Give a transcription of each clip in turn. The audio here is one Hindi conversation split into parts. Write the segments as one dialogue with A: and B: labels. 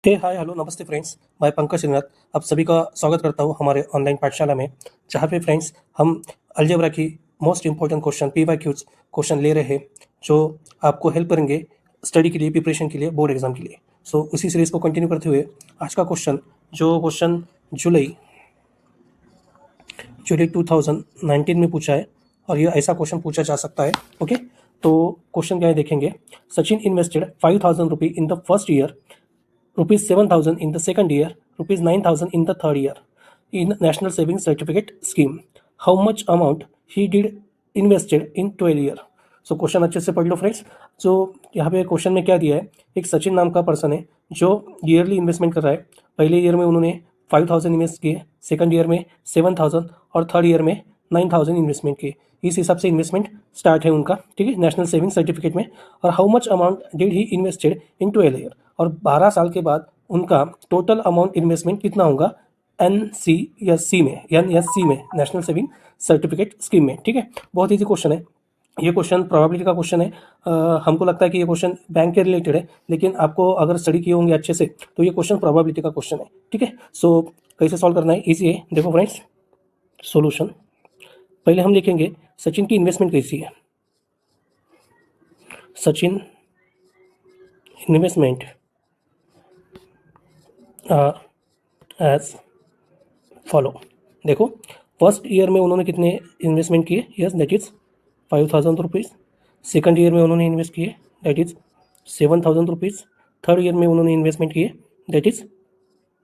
A: हाय हेलो नमस्ते फ्रेंड्स। मैं पंकज श्रीनाथ आप सभी का स्वागत करता हूँ हमारे ऑनलाइन पाठशाला में, जहाँ पे फ्रेंड्स हम अलजेब्रा की most important question PYQs question ले रहे हैं, जो आपको हेल्प करेंगे स्टडी के लिए, प्रिपरेशन के लिए, बोर्ड एग्जाम के लिए। सो उसी सीरीज़ को कंटिन्यू करते हुए आज का क्वेश्चन जुलाई 2019 में पूछा है, और ये ऐसा क्वेश्चन पूछा जा सकता है। ओके, तो क्वेश्चन क्या है देखेंगे। Sachin invested 5,000 rupee in the first year, ₹7,000 in the second year, ₹9,000 in the third year in National Savings Certificate Scheme. How much amount he did invested in 12 year? So question अच्छे से पढ़ लो फ्रेंड्स। जो यहाँ पे क्वेश्चन में क्या दिया है, एक सचिन नाम का पर्सन है जो ईयरली इन्वेस्टमेंट कर रहा है। पहले ईयर में उन्होंने 5,000 इन्वेस्ट किए, सेकंड ईयर में 7,000 और थर्ड ईयर में 9,000 इन्वेस्टमेंट किए। इस हिसाब से इन्वेस्टमेंट स्टार्ट है उनका, ठीक है, नेशनल सेविंग सर्टिफिकेट में। और how much amount did he invested in 12 year, और 12 साल के बाद उनका टोटल अमाउंट इन्वेस्टमेंट कितना होगा NCSC में, NSC में, नेशनल सेविंग सर्टिफिकेट स्कीम में। ठीक है, बहुत ईजी क्वेश्चन है ये। क्वेश्चन प्रोबेबिलिटी का क्वेश्चन है। हमको लगता है कि ये क्वेश्चन बैंक के रिलेटेड है, लेकिन आपको अगर स्टडी किए होंगे अच्छे से तो ये क्वेश्चन प्रोबेबिलिटी का क्वेश्चन है। ठीक है, सो कैसे सॉल्व करना है, ईजी है। देखो फ्रेंड्स, सॉल्यूशन पहले हम लिखेंगे सचिन की इन्वेस्टमेंट कैसी है। Sachin investment as follow. देखो, फर्स्ट ईयर में उन्होंने कितने इन्वेस्टमेंट किए, yes that is 5,000 rupees. Second year में उन्होंने इन्वेस्ट किए, that is 7,000 rupees. Third year में उन्होंने इन्वेस्टमेंट किए, that is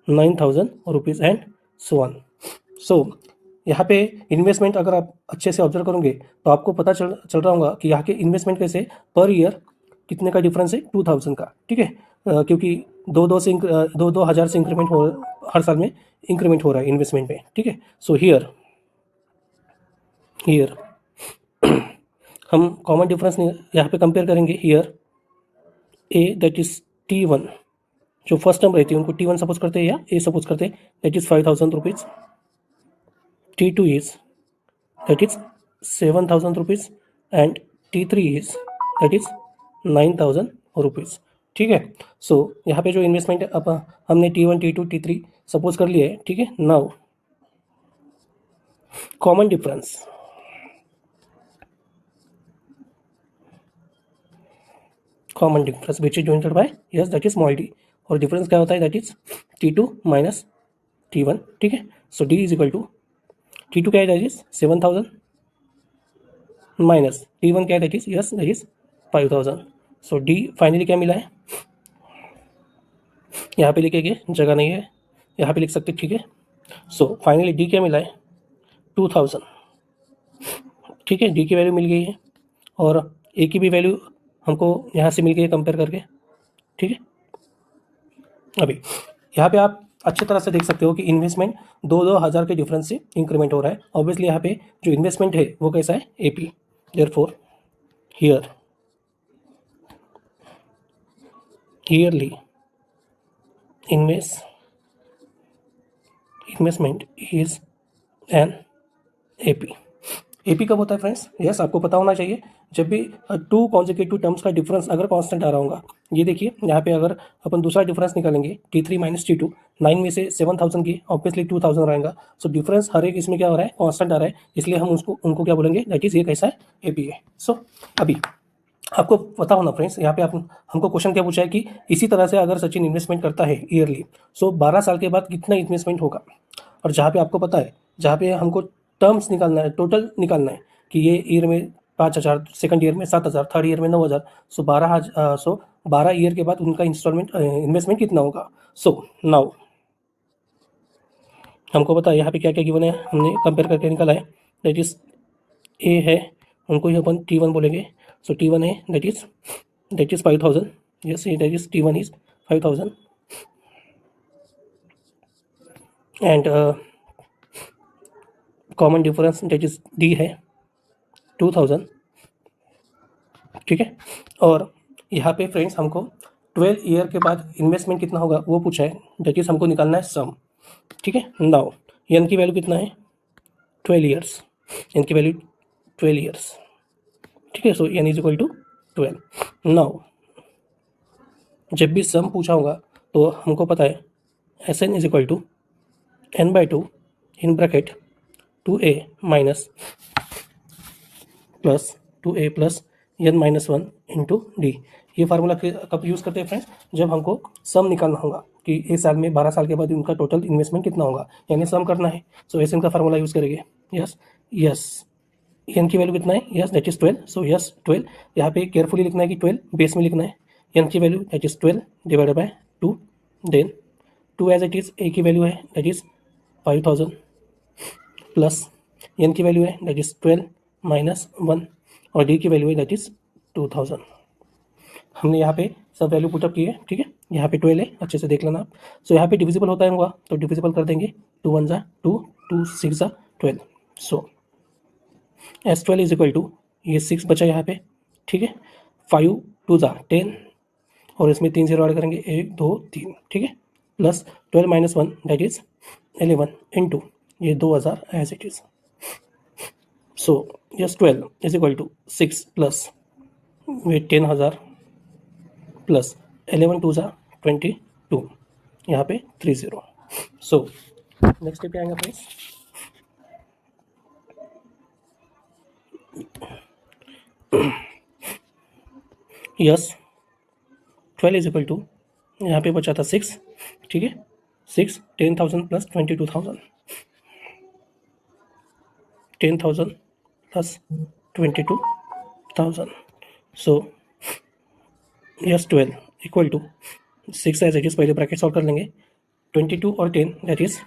A: 9,000 rupees and so on. So यहाँ पे इन्वेस्टमेंट अगर आप अच्छे से ऑब्जर्व करोगे तो आपको पता चल रहा होगा कि यहाँ के इन्वेस्टमेंट कैसे पर ईयर कितने का डिफरेंस है, 2,000 का। ठीक है, क्योंकि दो हज़ार से इंक्रीमेंट हो, हर साल में इंक्रीमेंट हो रहा है इन्वेस्टमेंट में। ठीक है, सो हियर हम कॉमन डिफरेंस यहाँ पे कंपेयर करेंगे। Here A that is T1, जो फर्स्ट टर्म रहती है उनको T1 सपोज करते हैं या ए सपोज करते हैं, that is 5,000 rupees. T2 is that is 7,000 rupees and T3 is that is 9,000 rupees। ठीक है, सो यहाँ पे जो इन्वेस्टमेंट अब हमने T1 T2 T3 सपोज कर लिया है। ठीक है, now common difference, which is denoted by yes that is small d, और डिफरेंस क्या होता है, that is T2 minus T1। ठीक है, so d is equal to T2 क्या है, दैट इज 7,000 माइनस T1 क्या है, that is yes that is 5,000। So d finally क्या मिला है, यहाँ पे लिखेंगे, जगह नहीं है, यहाँ पे लिख सकते। ठीक है, सो फाइनली d क्या मिला है, 2,000। ठीक है, d की वैल्यू मिल गई है और a की भी वैल्यू हमको यहाँ से मिल गई है कंपेयर करके। ठीक है, अभी यहाँ पे आप अच्छी तरह से देख सकते हो कि इन्वेस्टमेंट दो हज़ार के डिफरेंस से इंक्रीमेंट हो रहा है। ऑब्वियसली यहाँ पे जो इन्वेस्टमेंट है वो कैसा है, AP। Therefore here yearly investment is an AP। AP कब होता है फ्रेंड्स, यस आपको पता होना चाहिए, जब भी टू कॉन्जिक्यूटिव टर्म्स का डिफरेंस अगर कांस्टेंट आ रहा होगा। ये देखिए यहाँ पे अगर अपन दूसरा डिफरेंस निकालेंगे, T3 माइनस T2, 9 में से 7,000 की ऑब्वियसली 2,000 रहेगा। सो डिफरेंस हर एक इसमें क्या हो रहा है, कांस्टेंट आ रहा है, इसलिए हम उनको क्या बोलेंगे, दैट इज ये कैसा है, AP है। सो अभी आपको पता होना फ्रेंड्स, यहाँ पे आप हमको क्वेश्चन क्या पूछा है कि इसी तरह से अगर सचिन इन्वेस्टमेंट करता है ईयरली, सो 12 साल के बाद कितना इन्वेस्टमेंट होगा। और जहाँ पे आपको पता है, जहाँ पे हमको टर्म्स निकालना है, टोटल निकालना है कि ये ईयर में 5,000, सेकंड ईयर में 7,000, थर्ड ईयर में 9,000, सो 12 ईयर के बाद उनका इंस्टॉलमेंट इन्वेस्टमेंट कितना होगा। सो नाउ हमको पता है यहाँ पे क्या क्या गिवन है, हमने कंपेयर करके निकाला है। दैट इज ए है, उनको ही अपन T1 बोलेंगे। सो T1 है, that is 5,000, yes that is T1 is 5,000 and common difference that is D है 2,000। ठीक है, और यहाँ पे फ्रेंड्स हमको 12 ईयर के बाद इन्वेस्टमेंट कितना होगा वो पूछा है, दैट इज हमको निकालना है सम। ठीक है, नाउ n की वैल्यू कितना है, 12 ईयर्स, n की वैल्यू 12 ईयर्स। ठीक है, so n is equal to 12। Now जब भी सम पूछा होगा तो हमको पता है S N is equal to N by two in bracket 2a minus plus 2a plus N minus one into D. ये फार्मूला कब यूज़ करते हैं फ्रेंड्स? जब हमको सम निकालना होगा कि एक साल में 12 साल के बाद उनका टोटल इन्वेस्टमेंट कितना होगा, यानी सम करना है। सो एस एन का फार्मूला यूज़ करेंगे। यस यस एन की वैल्यू कितना है? Yes that is 12। So S 12, यहाँ पे केयरफुली लिखना है कि 12 बेस में लिखना है। एन की value that is 12 divided by 2, then 2 as it is A की वैल्यू है दैट इज 5000 प्लस एन की वैल्यू है दैट इज 12 माइनस 1 और डी की वैल्यू है दैट इज 2000। हमने यहाँ पे सब वैल्यू पुटअप की है, ठीक है। यहाँ पे 12 है, अच्छे से देख लेना आप। सो यहाँ पे डिविजिबल होता है होगा तो डिविजिबल कर देंगे। 2 1 जा 2, 2 6 जा 12। सो S12 इज इक्वल टू, ये 6 बचा यहाँ पे, ठीक है। 5 2 जा 10 और इसमें 3 0 ऐड करेंगे 1 2 3, ठीक है। Plus 12 minus 1 that is 11 into ये 2000 as it is. So S 12 is equal to 6 plus वे 10,000 प्लस 11 2 जा 22, यहाँ पे 30। सो नेक्स्ट स्टेप क्या आएगा friends? S 12 is equal to, यहाँ पे बचा था 6, ठीक है। 6 10,000 plus 22,000, 10,000 plus 22,000। So S 12 equal to 6 as it is, पहले ब्रैकेट सॉल्व कर लेंगे। 22 और 10 दैट इज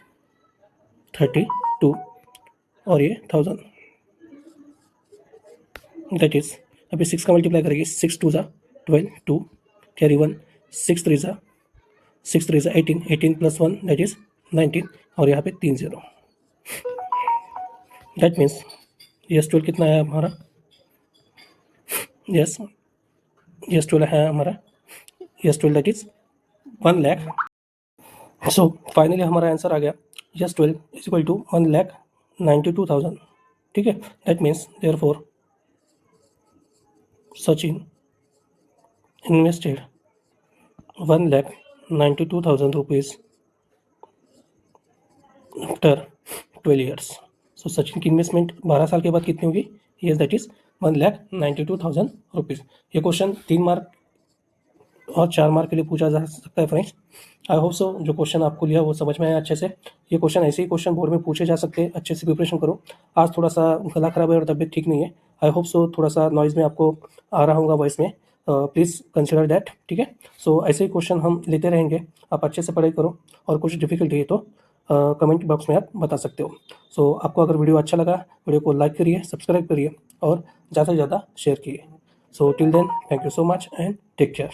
A: 32 और ये 1000 दैट इज, अभी 6 का मल्टीप्लाई करेंगे। 6 2 जा 12, 2 कैरी 1, 6 3 जा 18, 18 प्लस 1 दैट इज 19 और यहाँ पे 3 0। दैट मीन्स यस 12 कितना है हमारा? यस 12 है हमारा, yes 12 that is 1 lakh. So finally हमारा आंसर आ गया, यस 12 इज इक्वल टू 1,92,000, ठीक है। That means therefore Sachin invested 1,92,000 rupees after 12 years। सो सचिन की इन्वेस्टमेंट 12 साल के बाद कितनी होगी? Yes that is 1,92,000 rupees. ये क्वेश्चन 3 मार्क और 4 मार्क के लिए पूछा जा सकता है फ्रेंड्स। आई होप सो जो क्वेश्चन आपको लिया वो समझ में आया अच्छे से। ये क्वेश्चन ऐसे ही क्वेश्चन बोर्ड में पूछे जा सकते हैं, अच्छे से प्रिपरेशन करो। आज थोड़ा सा गला खराब है और तबीयत ठीक नहीं है। आई होप सो थोड़ा सा नॉइज़ में आपको आ रहा होगा वॉइस में, प्लीज़ कंसिडर दैट, ठीक है। सो ऐसे ही क्वेश्चन हम लेते रहेंगे, आप अच्छे से पढ़ाई करो और कुछ डिफिकल्टी है तो कमेंट बॉक्स में आप बता सकते हो। सो आपको अगर वीडियो अच्छा लगा, वीडियो को लाइक करिए, सब्सक्राइब करिए और ज़्यादा से ज़्यादा शेयर कीजिए। So till then thank you so much and take care.